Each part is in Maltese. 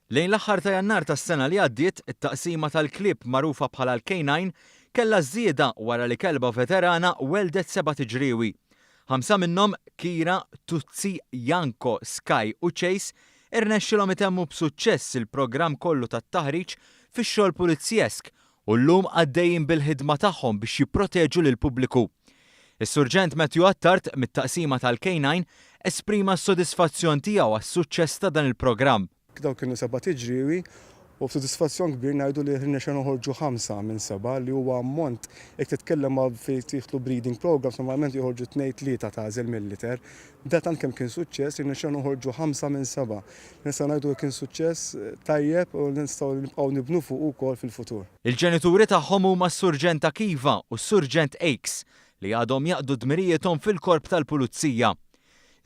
Lejn l-aħħar ta' Jannar tas-sena li għaddiet, it-taqsima tal-klieb magħrufa bħala l-K9 kellha żieda wara li kelba veterana weldet 7 tiġriewi. 5 minnhom Kira, Tuzzi, Janko, Sky u Chase irnexxilhom itemmu b'suċċess il-programm kollu tat-taħriġ fix-xogħol pulizjesk u llum għaddejjin bil-ħidma tagħhom biex jipproteġu lill-pubbliku. Is-Surġent Matthew Attard mit-taqsima tal-K9 esprima s-sodisfazzjon tiegħu għas-suċċess ta' dan il-programm. Daw kienu 7 tiġriewi u b'sodisfazzjon kbir ngħidu li rnexxa noħorġu 5 minn 7 li huwa ammont jekk titkellem ma' fejn tieħdu breeding programs normalment joħorġu 2-3 ta'żel mill-liter. Da tant kemm kien suċċess irnexxa noħorġu 5 minn 7. Nista' ngħidu kien suċċess tajjeb u nistgħu nibqgħu nibnu fuq ukoll fil-futur. Il-ġenituri tagħhom huma s-Surġent Akiva u s-Surġent Akes li għadhom jaqdu dmirijietom fil-korp tal-Pulizija.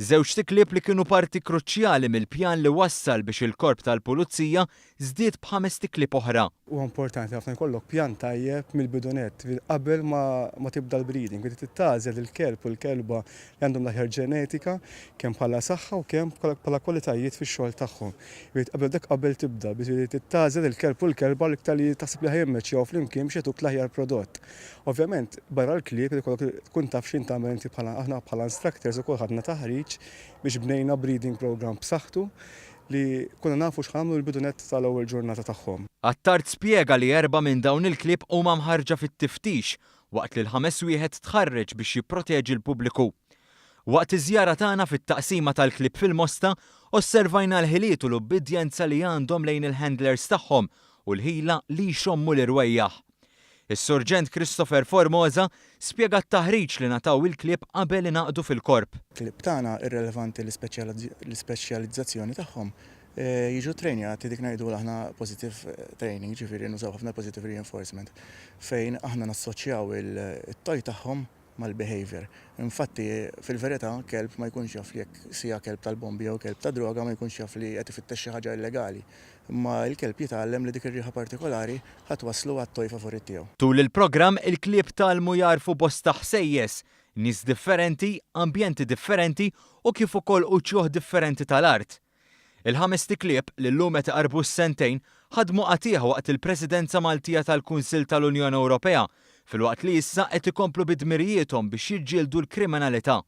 Żewġ tiklieb li kienu parti kruċjali mill-pjan li wassal biex il-korp tal-Pulizija żdied b'5 tiklieb oħra. Huwa importanti ħafna jkollok pjan tajjeb mill-bidunet qabel ma tibda l-breeding. Inti tittażel il-kelb u l-kelba li għandhom l-aħjar ġenetika kemm bħala saħħa u kemm bħala kwalitajiet fix-xogħol tagħhom. Qabel tibda biex tittażel il-kelb u l-kelba l-iktar li taħseb li ħajemmeċ jew flimkien biex jagħtuk l-aħjar prodott. Ovvjament barra l-klieb tkun taf x'in tagħmel inti aħna bħala instructors ukoll ħadna taħriġ biex bnejna breeding program b'saħħtu li kuna nafu x'ħamlu l-bidunet tal-ewwel ġurnata tagħhom. Attard spjega li 4 minn dawn il-klieb huma mħarġa fit-tiftix waqt li l-5 wieħed tħarreġ biex jipproteġi l-pubbliku. Waqt iż-żjara tagħna fit-taqsima tal-klieb fil-Mosta osservajna l-ħiliet u l-obbedjenza li għandhom lejn il-handlers tagħhom u l-ħila li jxommu l-irwejjaħ. Is-Surġent Christopher Formosa spjega t-taħriġ li nataw il-klieb qabel inaqdu fil-korp. Il-klieb tagħna irrelevanti l-ispeċjalizzazzjoni tagħhom jiġu training dik ngħidu aħna positive training, ġifieri nużaw ħafna positive reinforcement fejn aħna nassoċjaw it-toj tagħhom mal-behavior. Infatti fil-verità kelb ma jkunx jaf li jekk sija kelb tal-bombi jew kelb ta' droga ma jkunx jaf li qed ifittex xi ħaġa illegali. Imma l-kelb jitgħallem li dik ir-rieħa partikolari ħatwasslu għat-toj favorit tiegħu. Tul il-programm il-klieb talmu jarfu bosta ħsejjes, nies differenti, ambjenti differenti u kif ukoll uċjuħ differenti tal-art. Il-5 tiklieb li llum qed iqarbu s-sentejn ħadmu qatih waqt il-Presidenza Maltija tal-Kunsill tal-Unjoni Ewropea filwaqt li issa qed ikomplu bid-dmirijiethom biex jiġġieldu l-kriminalità.